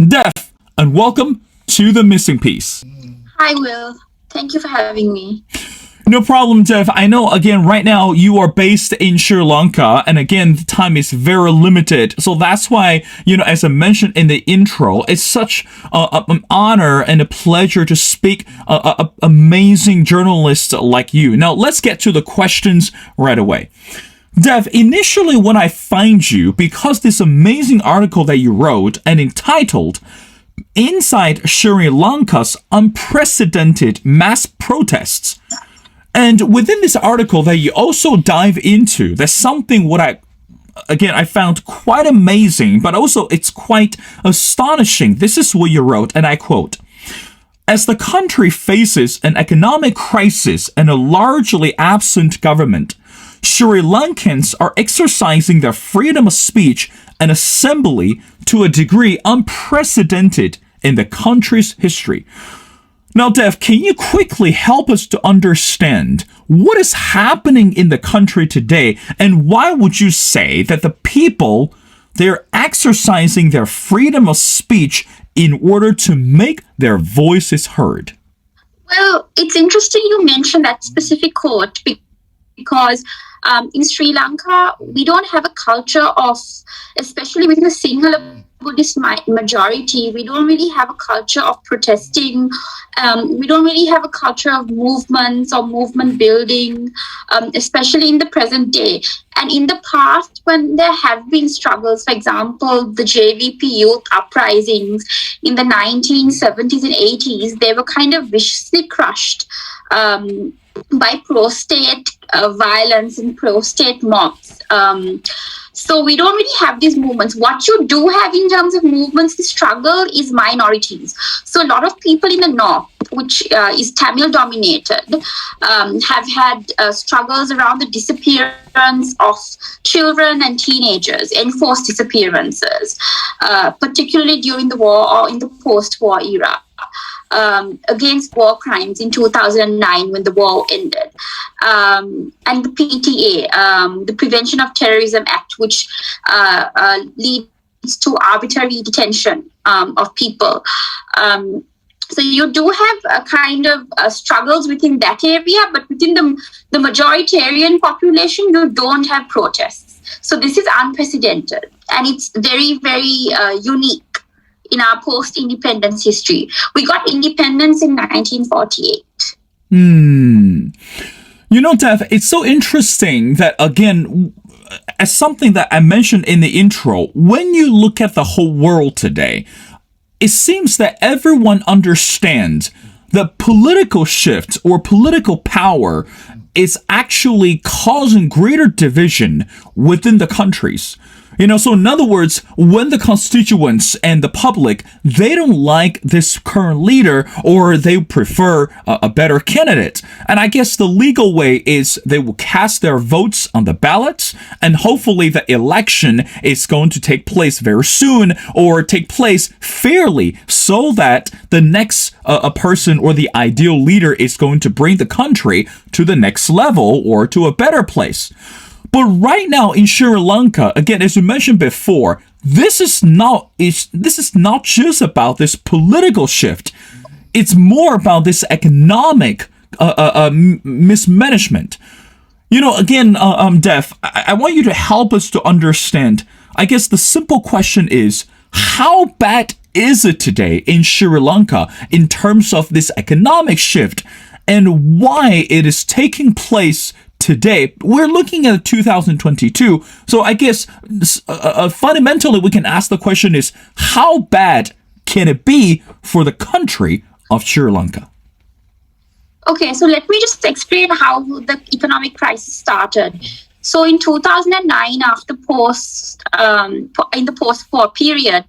Dev, and welcome to The Missing Piece. Hi, Will. Thank you for having me. No problem, Dev. I know, again, right now you are based in Sri Lanka, and again, the time is very limited. So that's why, as I mentioned in the intro, it's such an honor and a pleasure to speak amazing journalists like you. Now, let's get to the questions right away. Dev, initially when I find you, because this amazing article that you wrote and entitled Inside Sri Lanka's Unprecedented Mass Protests. And within this article that you also dive into, there's something what I found quite amazing, but also it's quite astonishing. This is what you wrote, and I quote, "As the country faces an economic crisis and a largely absent government, Sri Lankans are exercising their freedom of speech and assembly to a degree unprecedented in the country's history." Now, Dev, can you quickly help us to understand what is happening in the country today, and why would you say that the people, they're exercising their freedom of speech in order to make their voices heard? Well, it's interesting you mentioned that specific quote because in Sri Lanka, we don't have a culture of, especially within the Sinhala Buddhist majority, we don't really have a culture of protesting. We don't really have a culture of movements or movement building, especially in the present day. And in the past, when there have been struggles, for example, the JVP youth uprisings in the 1970s and 80s, they were kind of viciously crushed by pro-state violence and pro-state mobs. So we don't really have these movements. What you do have in terms of movements, the struggle is minorities. So a lot of people in the north, which is Tamil dominated, have had struggles around the disappearance of children and teenagers, enforced disappearances, particularly during the war or in the post-war era. Against war crimes in 2009 when the war ended. And the PTA, the Prevention of Terrorism Act, which leads to arbitrary detention of people. So you do have a kind of struggles within that area, but within the majoritarian population, you don't have protests. So this is unprecedented, and it's very, very unique in our post-independence history. We got independence in 1948. Dev, it's so interesting that, again, as something that I mentioned in the intro, when you look at the whole world today, it seems that everyone understands that political shift or political power is actually causing greater division within the countries. So in other words, when the constituents and the public, they don't like this current leader, or they prefer a better candidate. And I guess the legal way is they will cast their votes on the ballots, and hopefully the election is going to take place very soon, or take place fairly, so that the next a person or the ideal leader is going to bring the country to the next level or to a better place. But right now in Sri Lanka, again, as you mentioned before, this is not just about this political shift. It's more about this economic mismanagement. Again, Dev, I want you to help us to understand. I guess the simple question is, how bad is it today in Sri Lanka in terms of this economic shift, and why it is taking place today? We're looking at 2022, so I guess fundamentally we can ask the question is, how bad can it be for the country of Sri Lanka? Okay, so let me just explain how the economic crisis started. So in 2009, after in the post-war period,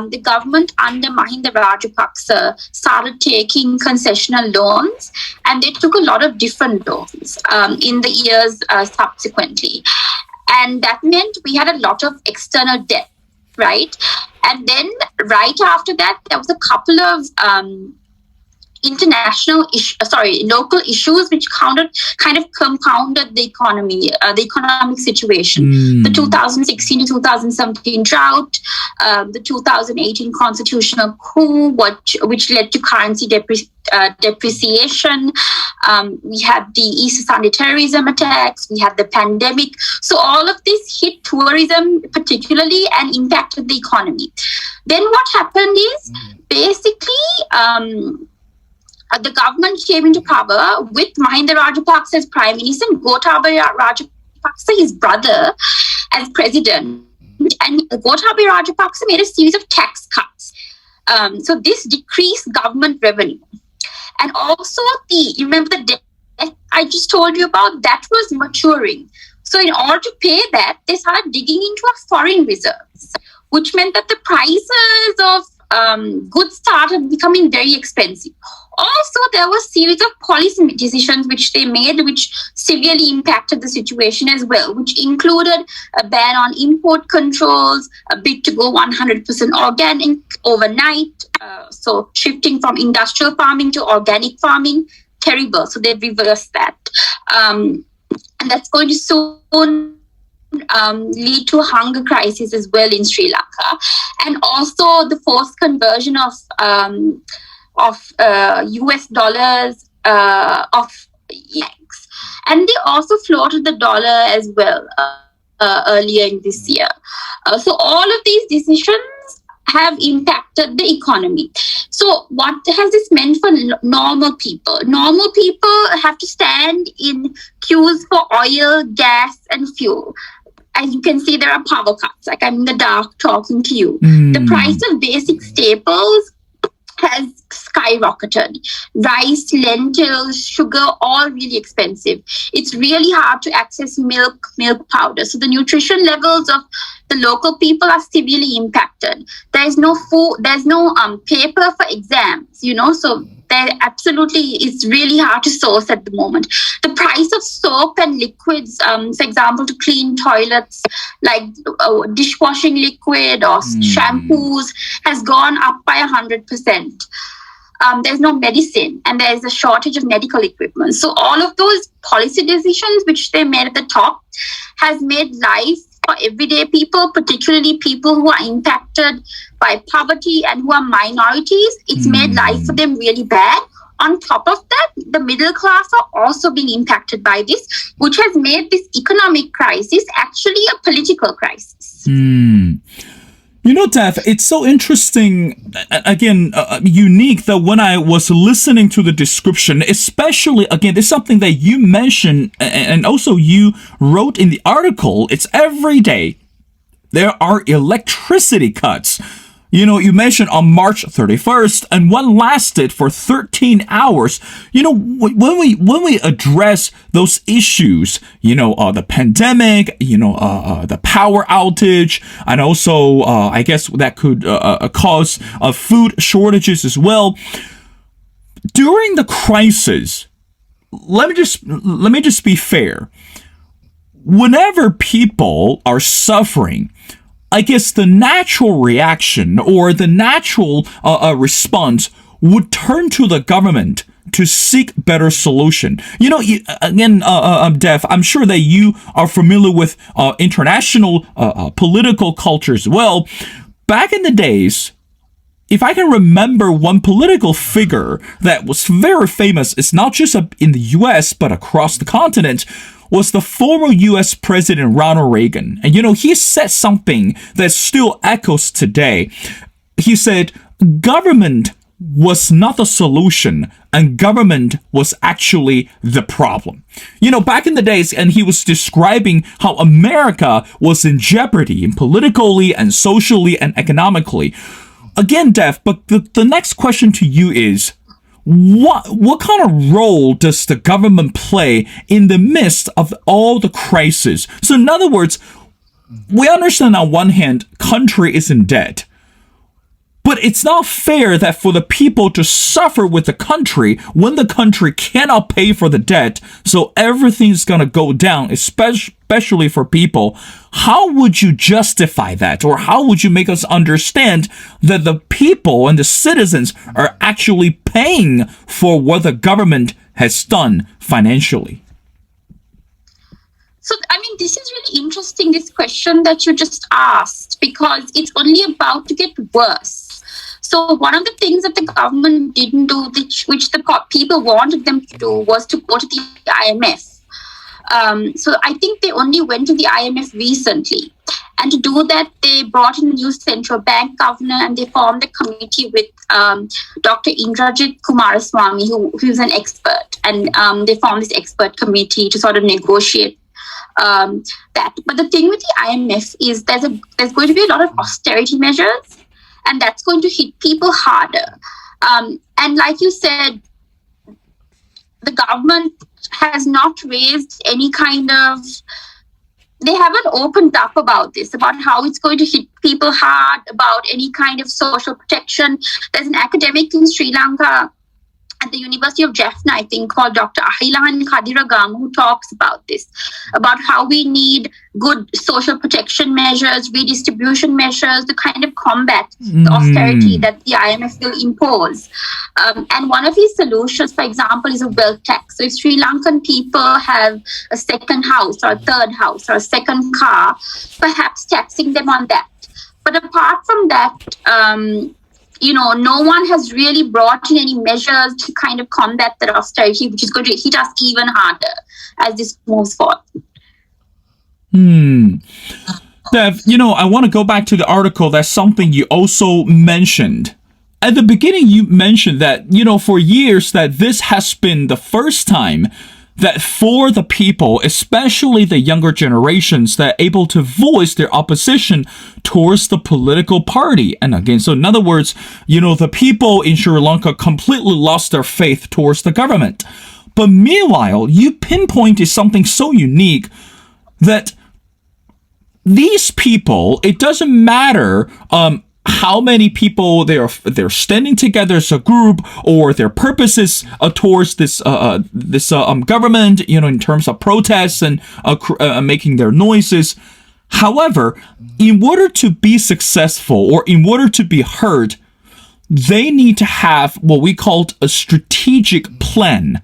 the government under Mahinda Rajapaksa started taking concessional loans, and they took a lot of different loans in the years subsequently. And that meant we had a lot of external debt, right? And then right after that, there was a couple of local issues which kind of compounded the economic situation. The 2016 to 2017 drought, the 2018 constitutional coup, which led to currency depreciation. We had the Easter Sunday terrorism attacks. We had the pandemic. So all of this hit tourism particularly and impacted the economy. Then what happened is basically the government came into power with Mahinda Rajapaksa as prime minister and Gotabaya Rajapaksa, his brother, as president. And Gotabaya Rajapaksa made a series of tax cuts. So this decreased government revenue. And also remember the debt I just told you about, that was maturing. So in order to pay that, they started digging into our foreign reserves, which meant that the prices of goods started becoming very expensive. Also, there were a series of policy decisions which they made, which severely impacted the situation as well, which included a ban on import controls, a bid to go 100% organic overnight, so shifting from industrial farming to organic farming, terrible. So they reversed that. And that's going to soon lead to a hunger crisis as well in Sri Lanka. And also the forced conversion of US dollars of yanks. And they also floated the dollar as well earlier in this year. So all of these decisions have impacted the economy. So what has this meant for normal people? Normal people have to stand in queues for oil, gas, and fuel. As you can see, there are power cuts. Like I'm in the dark talking to you. The price of basic staples has skyrocketed. Rice, lentils, sugar, all really expensive. It's really hard to access milk powder. So the nutrition levels of the local people are severely impacted. There's no food, there's no paper for exams, so it's really hard to source at the moment. The price of soap and liquids, for example, to clean toilets, like dishwashing liquid or shampoos, has gone up by 100%. There's no medicine and there's a shortage of medical equipment. So all of those policy decisions which they made at the top has made life for everyday people, particularly people who are impacted by poverty and who are minorities, it's made life for them really bad. On top of that, the middle class are also being impacted by this, which has made this economic crisis actually a political crisis. Dev, it's so interesting, again, unique that when I was listening to the description, especially, again, there's something that you mentioned and also you wrote in the article, it's every day there are electricity cuts. You mentioned on March 31st, and one lasted for 13 hours. When we address those issues, the pandemic, the power outage, and also, I guess that could cause food shortages as well. During the crisis, let me just be fair. Whenever people are suffering, I guess the natural reaction or the natural response would turn to the government to seek better solution. Dev, I'm sure that you are familiar with international political culture as well. Back in the days, if I can remember one political figure that was very famous, it's not just in the US, but across the continent, was the former US President Ronald Reagan. And he said something that still echoes today. He said, government was not the solution and government was actually the problem. Back in the days, and he was describing how America was in jeopardy politically and socially and economically. Again, Dev, but the next question to you is, what kind of role does the government play in the midst of all the crisis? So in other words, we understand on one hand, country is in debt. But But it's not fair that for the people to suffer with the country when the country cannot pay for the debt, so everything's gonna go down, especially for people. How would you justify that? Or how would you make us understand that the people and the citizens are actually paying for what the government has done financially? So, I mean, this is really interesting, this question that you just asked, because it's only about to get worse. So, one of the things that the government didn't do, which the people wanted them to do, was to go to the IMF. So, I think they only went to the IMF recently. And to do that, they brought in a new central bank governor and they formed a committee with Dr. Indrajit Kumaraswamy, who's an expert. And they formed this expert committee to sort of negotiate that. But the thing with the IMF is there's going to be a lot of austerity measures, and that's going to hit people harder. And like you said, the government has not raised any kind of, they haven't opened up about this, about how it's going to hit people hard, about any kind of social protection. There's an academic in Sri Lanka at the University of Jaffna, I think, called Dr. Ahilan Kadiragam, who talks about this, about how we need good social protection measures, redistribution measures to kind of combat the austerity that the IMF will impose. And one of his solutions, for example, is a wealth tax. So if Sri Lankan people have a second house or a third house or a second car, perhaps taxing them on that. But apart from that, no one has really brought in any measures to kind of combat that austerity, which is going to hit us even harder as this moves forward. Dev, I want to go back to the article. That's something you also mentioned. At the beginning, you mentioned that, for years that this has been the first time that for the people, especially the younger generations, that are able to voice their opposition towards the political party. And again, so in other words, the people in Sri Lanka completely lost their faith towards the government. But meanwhile, you pinpointed something so unique that these people, it doesn't matter how many people they're standing together as a group, or their purposes towards this government, in terms of protests and making their noises. However, in order to be successful or in order to be heard, they need to have what we called a strategic plan.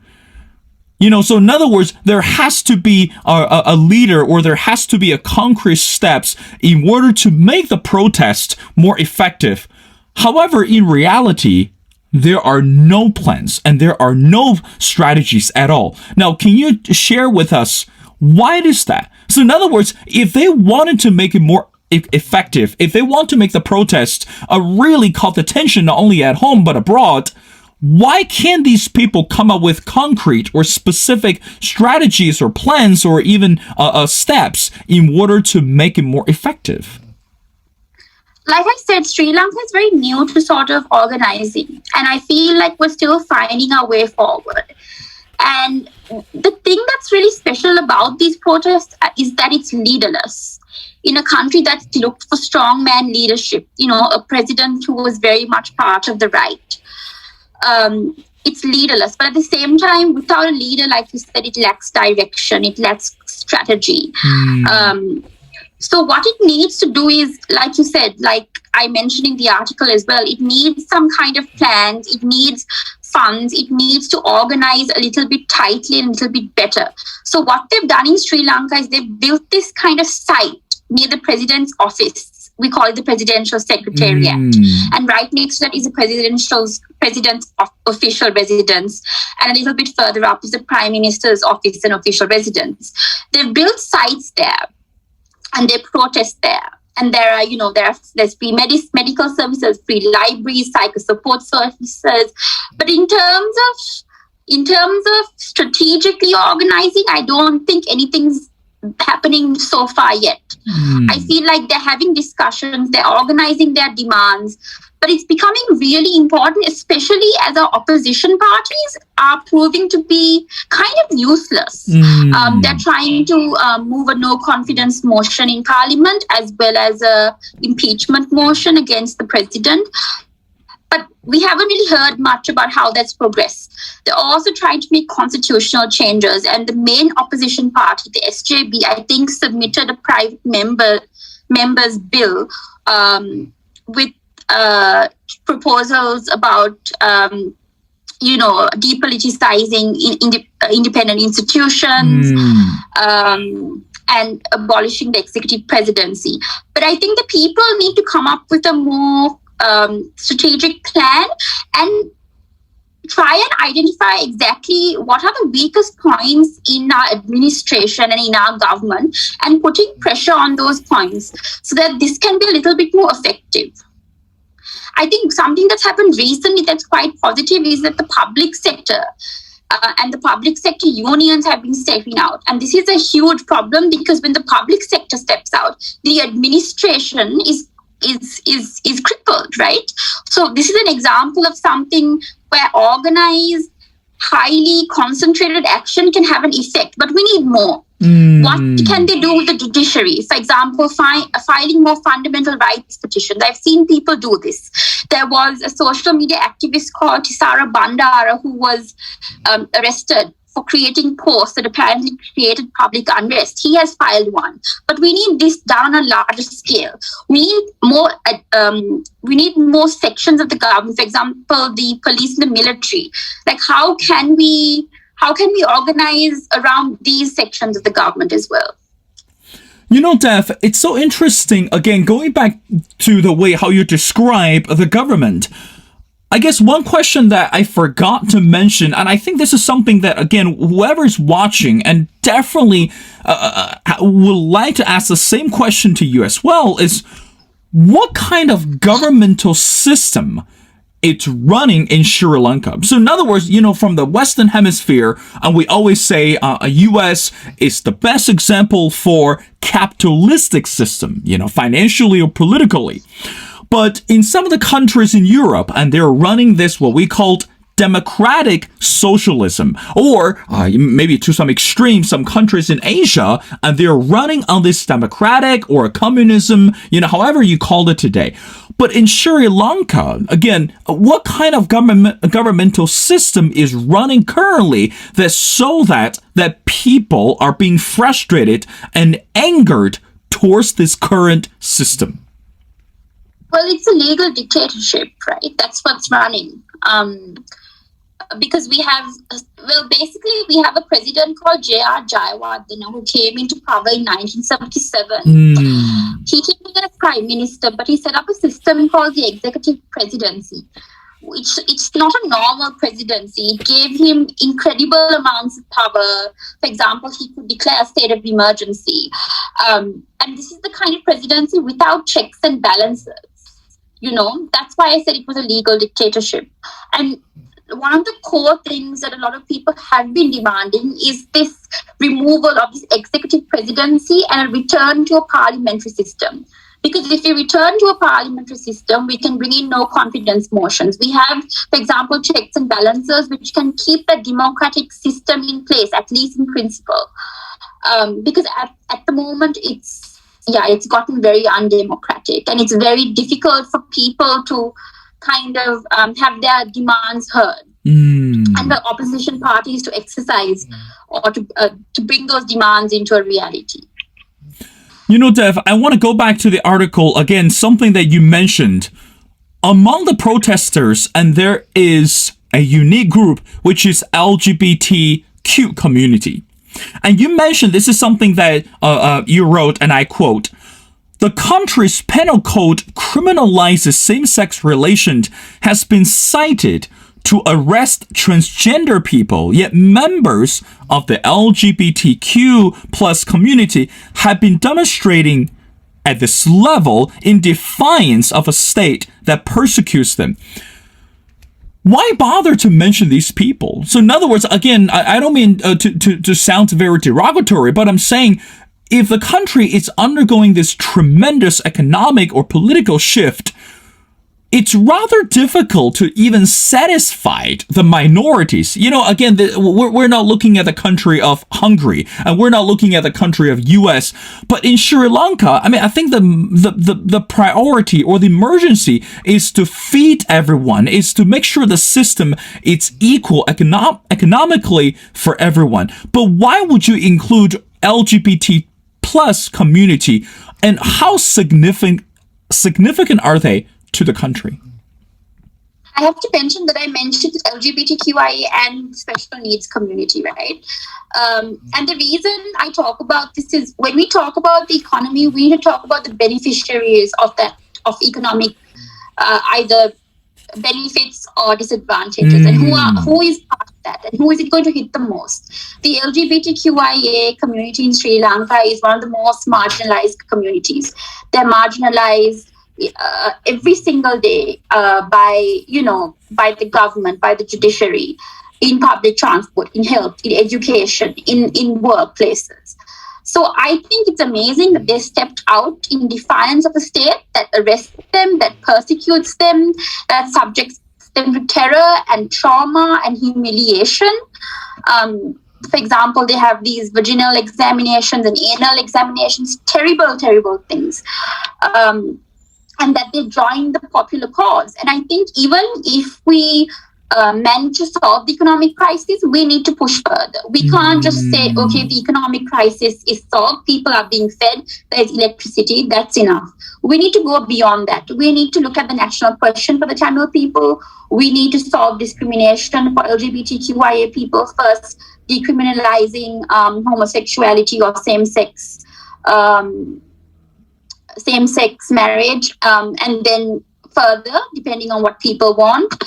So in other words, there has to be a leader, or there has to be a concrete steps in order to make the protest more effective. However, in reality, there are no plans and there are no strategies at all. Now, can you share with us why is that? So in other words, if they wanted to make it more effective, if they want to make the protest really caught attention not only at home but abroad, why can't these people come up with concrete or specific strategies or plans or even steps in order to make it more effective? Like I said, Sri Lanka is very new to sort of organizing, and I feel like we're still finding our way forward. And the thing that's really special about these protests is that it's leaderless. In a country that's looked for strongman leadership, a president who was very much part of the right. It's leaderless, but at the same time, without a leader, like you said, it lacks direction, it lacks strategy. So what it needs to do is, like you said, like I mentioned in the article as well, it needs some kind of plans, it needs funds, it needs to organize a little bit tightly and a little bit better. So what they've done in Sri Lanka is they've built this kind of site near the president's office. We call it the presidential secretariat. And right next to that is the president's official residence. And a little bit further up is the prime minister's office and official residence. They've built sites there and they protest there. And there are, there's free medical services, free libraries, psycho support services. But in terms of strategically organizing, I don't think anything's happening so far yet. I feel like they're having discussions, they're organizing their demands, but it's becoming really important, especially as our opposition parties are proving to be kind of useless. They're trying to move a no confidence motion in parliament, as well as a impeachment motion against the president. but we haven't really heard much about how that's progressed. They're also trying to make constitutional changes, and the main opposition party, the SJB, I think submitted a private members bill with proposals about depoliticizing independent institutions, and abolishing the executive presidency. But I think the people need to come up with a more strategic plan and try and identify exactly what are the weakest points in our administration and in our government, and putting pressure on those points so that this can be a little bit more effective. I think something that's happened recently that's quite positive is that the public sector and the public sector unions have been stepping out. And this is a huge problem, because when the public sector steps out, the administration is crippled, right? So this is an example of something where organized, highly concentrated action can have an effect, but we need more. What can they do with the judiciary? For example, filing more fundamental rights petitions. I've seen people do this. There was a social media activist called Tisara Bandara who was arrested for creating posts that apparently created public unrest. He has filed one. But we need this done on a larger scale. We need more sections of the government. For example, the police and the military. Like, how can we organize around these sections of the government as well? Dev, it's so interesting. Again, going back to the way how you describe the government, I guess one question that I forgot to mention, and I think this is something that, again, whoever's watching and definitely would like to ask the same question to you as well, is what kind of governmental system it's running in Sri Lanka. So in other words, from the Western Hemisphere, and we always say US is the best example for capitalistic system, financially or politically. But in some of the countries in Europe, and they're running this, what we called democratic socialism, or maybe to some extreme, some countries in Asia, and they're running on this democratic or communism, however you call it today. But in Sri Lanka, again, what kind of governmental system is running currently that people are being frustrated and angered towards this current system? Well, it's a legal dictatorship, right? That's what's running. Because we have a president called J.R. Jayawardena who came into power in 1977. He came in as prime minister, but he set up a system called the executive presidency, which it's not a normal presidency. It gave him incredible amounts of power. For example, he could declare a state of emergency. And this is the kind of presidency without checks and balances. That's why I said it was a legal dictatorship. And one of the core things that a lot of people have been demanding is this removal of this executive presidency and a return to a parliamentary system. Because if we return to a parliamentary system, we can bring in no confidence motions. We have, for example, checks and balances which can keep the democratic system in place, at least in principle. Because at the moment, it's gotten very undemocratic, and it's very difficult for people to kind of have their demands heard, and the opposition parties to exercise or to bring those demands into a reality. Dev, I want to go back to the article again, something that you mentioned. Among the protesters, and there is a unique group, which is LGBTQ community. And you mentioned this is something that you wrote, and I quote, "The country's penal code criminalizes same-sex relations has been cited to arrest transgender people, yet members of the LGBTQ plus community have been demonstrating at this level in defiance of a state that persecutes them." Why bother to mention these people? So in other words, again, I don't mean to sound very derogatory, but I'm saying if the country is undergoing this tremendous economic or political shift, it's rather difficult to even satisfy the minorities. Again, we're not looking at the country of Hungary, and we're not looking at the country of US, but in Sri Lanka, I think the priority or the emergency is to feed everyone, is to make sure the system is equal economically for everyone. But why would you include LGBT plus community, and how significant are they to the country? I have to mention that I mentioned LGBTQIA and special needs community, right? And the reason I talk about this is when we talk about the economy, we need to talk about the beneficiaries of economic either benefits or disadvantages, and who is part of that, and who is it going to hit the most. The LGBTQIA community in Sri Lanka is one of the most marginalized communities. They're marginalized every single day by the government, by the judiciary, in public transport, in health, in education, in workplaces. So I think it's amazing that they stepped out in defiance of a state that arrests them, that persecutes them, that subjects them to terror and trauma and humiliation. For example, they have these vaginal examinations and anal examinations, terrible, terrible things. And that they're drawing the popular cause. And I think even if we manage to solve the economic crisis, we need to push further. We can't just say, okay, the economic crisis is solved, people are being fed, there's electricity, that's enough. We need to go beyond that. We need to look at the national question for the Tamil people. We need to solve discrimination for LGBTQIA people first, decriminalizing homosexuality or same-sex marriage, and then further, depending on what people want.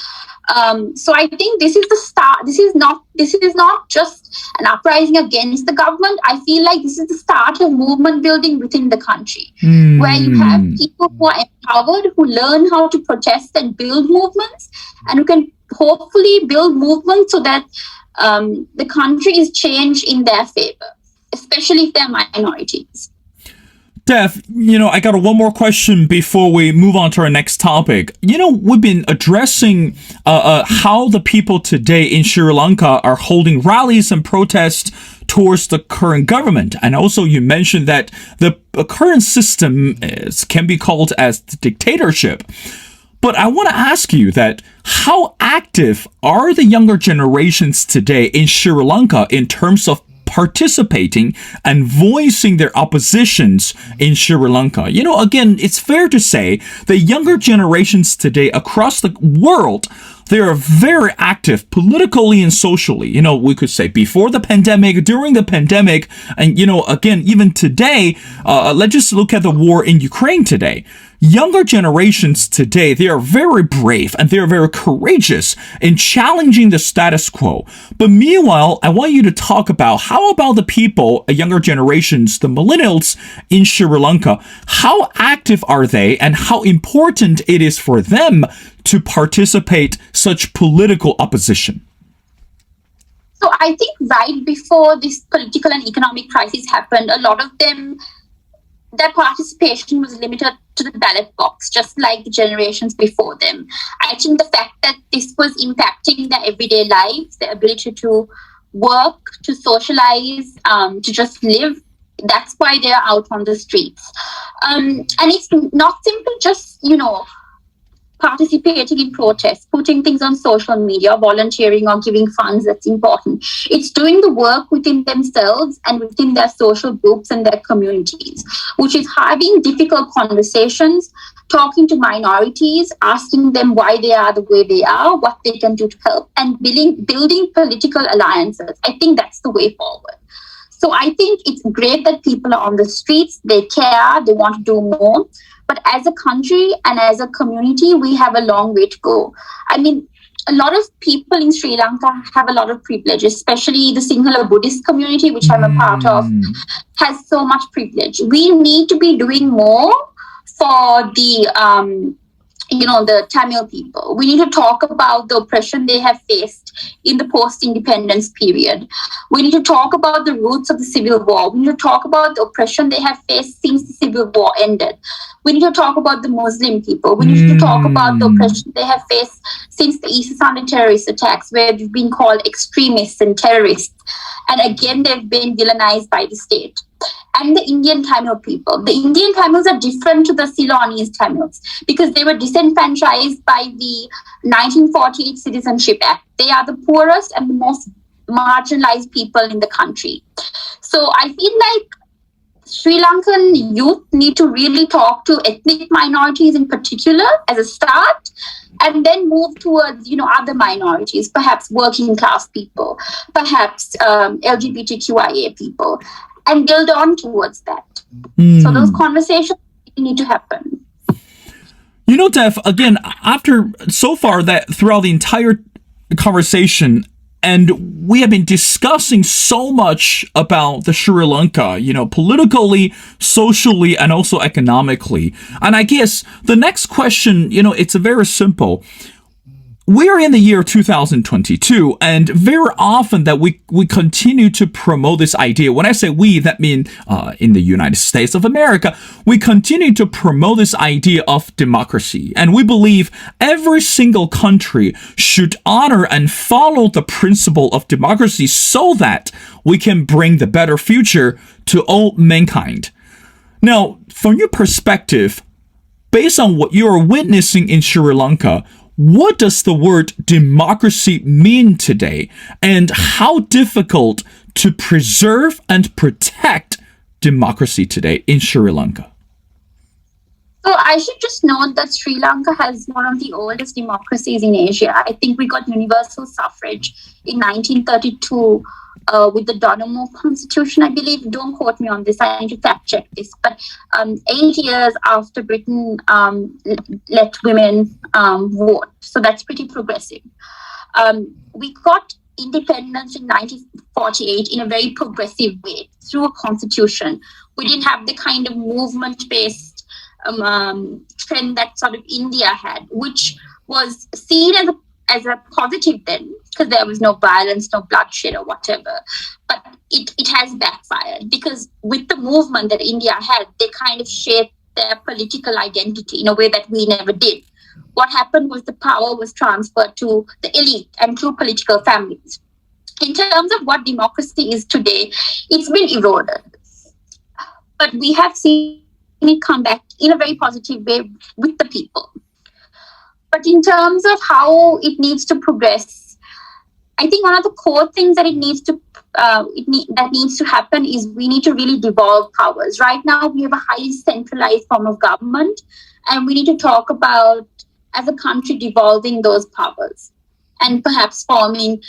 So I think this is the start. This is not just an uprising against the government. I feel like this is the start of movement building within the country, where you have people who are empowered, who learn how to protest and build movements, and who can hopefully build movements so that the country is changed in their favor, especially if they're minorities. Dev, I got one more question before we move on to our next topic. We've been addressing how the people today in Sri Lanka are holding rallies and protests towards the current government. And also you mentioned that the current system can be called as dictatorship. But I want to ask you that how active are the younger generations today in Sri Lanka in terms of participating and voicing their oppositions in Sri Lanka? Again, it's fair to say the younger generations today across the world, they are very active politically and socially. We could say before the pandemic, during the pandemic, and, again, even today, let's just look at the war in Ukraine today. Younger generations today, they are very brave and they are very courageous in challenging the status quo. But meanwhile, I want you to talk about how about the people, younger generations, the millennials in Sri Lanka, how active are they and how important it is for them to participate such political opposition? So I think right before this political and economic crisis happened, a lot of them, their participation was limited to the ballot box, just like the generations before them. I think the fact that this was impacting their everyday lives, their ability to work, to socialize, to just live, that's why they're out on the streets. And it's not simply just, participating in protests, putting things on social media, volunteering or giving funds, that's important. It's doing the work within themselves and within their social groups and their communities, which is having difficult conversations, talking to minorities, asking them why they are the way they are, what they can do to help, and building political alliances. I think that's the way forward. So I think it's great that people are on the streets, they care, they want to do more. But as a country and as a community, we have a long way to go. I mean, a lot of people in Sri Lanka have a lot of privilege, especially the Sinhala Buddhist community, which I'm a part of, has so much privilege. We need to be doing more for the the Tamil people. We need to talk about the oppression they have faced in the post-independence period. We need to talk about the roots of the civil war. We need to talk about the oppression they have faced since the civil war ended. We need to talk about the Muslim people. We need to talk about the oppression they have faced since the Easter Sunday terrorist attacks, where they've been called extremists and terrorists. And again, they've been villainized by the state. And the Indian Tamil people. The Indian Tamils are different to the Ceylonese Tamils because they were disenfranchised by the 1948 Citizenship Act. They are the poorest and the most marginalized people in the country. So I feel like Sri Lankan youth need to really talk to ethnic minorities in particular as a start, and then move towards, other minorities, perhaps working class people, perhaps LGBTQIA people, and build on towards that. So those conversations need to happen. Dev, again, after so far that throughout the entire conversation, and we have been discussing so much about the Sri Lanka, politically, socially, and also economically. And I guess the next question, it's very simple. We're in the year 2022, and very often that we continue to promote this idea. When I say we, that means in the United States of America, we continue to promote this idea of democracy. And we believe every single country should honor and follow the principle of democracy so that we can bring the better future to all mankind. Now, from your perspective, based on what you are witnessing in Sri Lanka, what does the word democracy mean today, and how difficult to preserve and protect democracy today in Sri Lanka? So I should just note that Sri Lanka has one of the oldest democracies in Asia. I think we got universal suffrage in 1932 with the Donamo Constitution, I believe. Don't quote me on this. I need to fact check this. But 8 years after Britain let women vote. So that's pretty progressive. We got independence in 1948 in a very progressive way through a constitution. We didn't have the kind of movement-based trend that sort of India had, which was seen as a positive then, because there was no violence, no bloodshed or whatever. But it has backfired because with the movement that India had, they kind of shaped their political identity in a way that we never did. What happened was the power was transferred to the elite and to political families. In terms of what democracy is today, it's been eroded. But we have seen it come back in a very positive way with the people. But in terms of how it needs to progress, I think one of the core things that needs to happen is we need to really devolve powers. Right now, we have a highly centralized form of government, and we need to talk about, as a country, devolving those powers and perhaps forming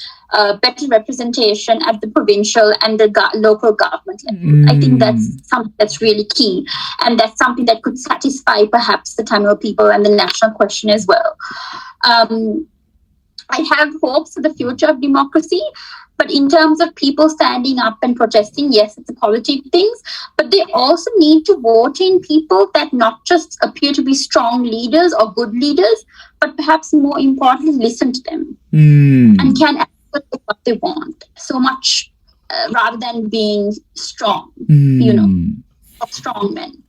better representation at the provincial and the local government level. I think that's something that's really key, and that's something that could satisfy perhaps the Tamil people and the national question as well. I have hopes for the future of democracy, but in terms of people standing up and protesting, yes, it's a positive thing, but they also need to vote in people that not just appear to be strong leaders or good leaders, but perhaps more importantly, listen to them and can ask what they want so much rather than being strong, strong men.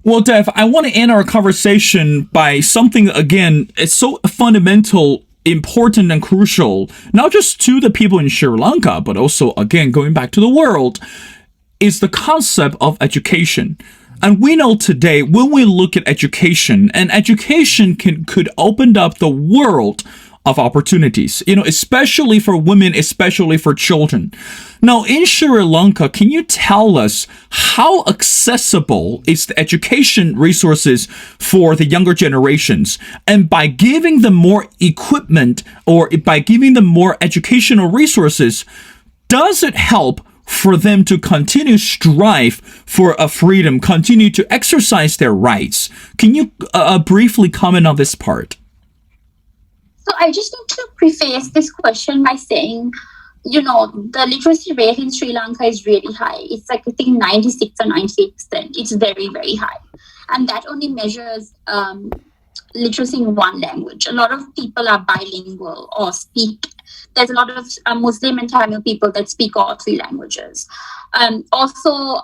Well, Dev, I want to end our conversation by something, again, it's so fundamental, important, and crucial, not just to the people in Sri Lanka, but also, again, going back to the world, is the concept of education. And we know today, when we look at education, and education could open up the world of opportunities, especially for women, especially for children. Now, in Sri Lanka, can you tell us how accessible is the education resources for the younger generations? And by giving them more equipment or by giving them more educational resources, does it help for them to continue strive for a freedom, continue to exercise their rights? Can you briefly comment on this part? So I just need to preface this question by saying, the literacy rate in Sri Lanka is really high. It's like, I think 96 or 98%. It's very, very high. And that only measures literacy in one language. A lot of people are bilingual or speak. There's a lot of Muslim and Tamil people that speak all three languages. Also,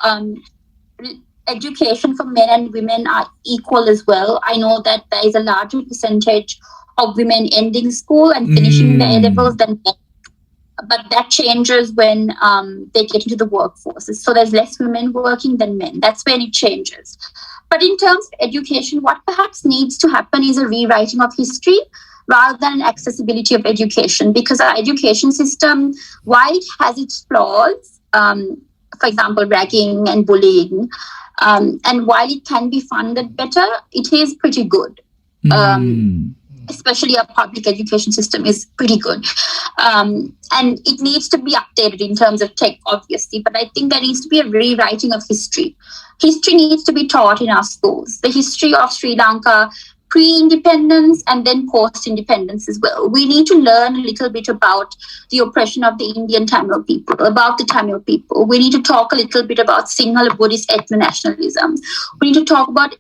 education for men and women are equal as well. I know that there is a larger percentage of women ending school and finishing their A-levels than men. But that changes when they get into the workforces. So there's less women working than men. That's when it changes. But in terms of education, what perhaps needs to happen is a rewriting of history rather than accessibility of education, because our education system, while it has its flaws, for example, ragging and bullying, and while it can be funded better, it is pretty good. Especially our public education system is pretty good. And it needs to be updated in terms of tech, obviously, but I think there needs to be a rewriting of history. History needs to be taught in our schools. The history of Sri Lanka pre-independence and then post-independence as well. We need to learn a little bit about the oppression of the Indian Tamil people, about the Tamil people. We need to talk a little bit about Sinhala Buddhist ethno-nationalism. We need to talk about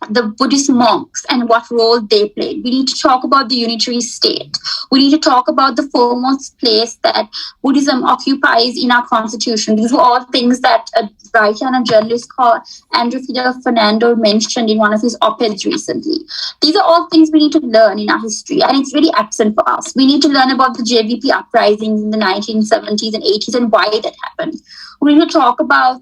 the Buddhist monks and what role they played. We need to talk about the unitary state. We need to talk about the foremost place that Buddhism occupies in our constitution. These are all things that a writer and a journalist called Andrew Fidel Fernando mentioned in one of his op-eds recently. These are all things we need to learn in our history, and it's really absent for us. We need to learn about the JVP uprisings in the 1970s and 80s and why that happened. We need to talk about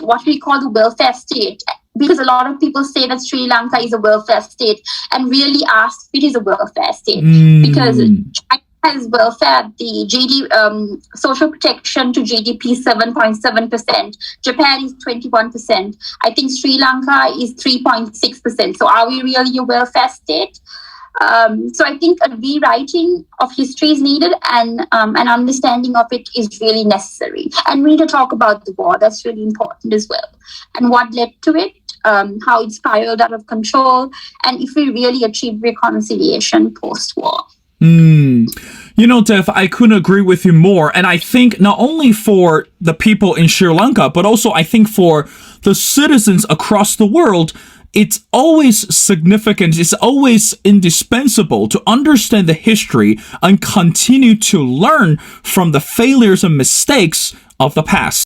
what we call the welfare state, because a lot of people say that Sri Lanka is a welfare state and really ask if it is a welfare state. Because China has welfare, the social protection to GDP 7.7%. Japan is 21%. I think Sri Lanka is 3.6%. So are we really a welfare state? So I think a rewriting of history is needed, and an understanding of it is really necessary. And we need to talk about the war. That's really important as well. And what led to it, how it spiraled out of control, and if we really achieve reconciliation post-war. You know, Dev, I couldn't agree with you more. And I think not only for the people in Sri Lanka, but also I think for the citizens across the world, it's always significant, it's always indispensable to understand the history and continue to learn from the failures and mistakes of the past.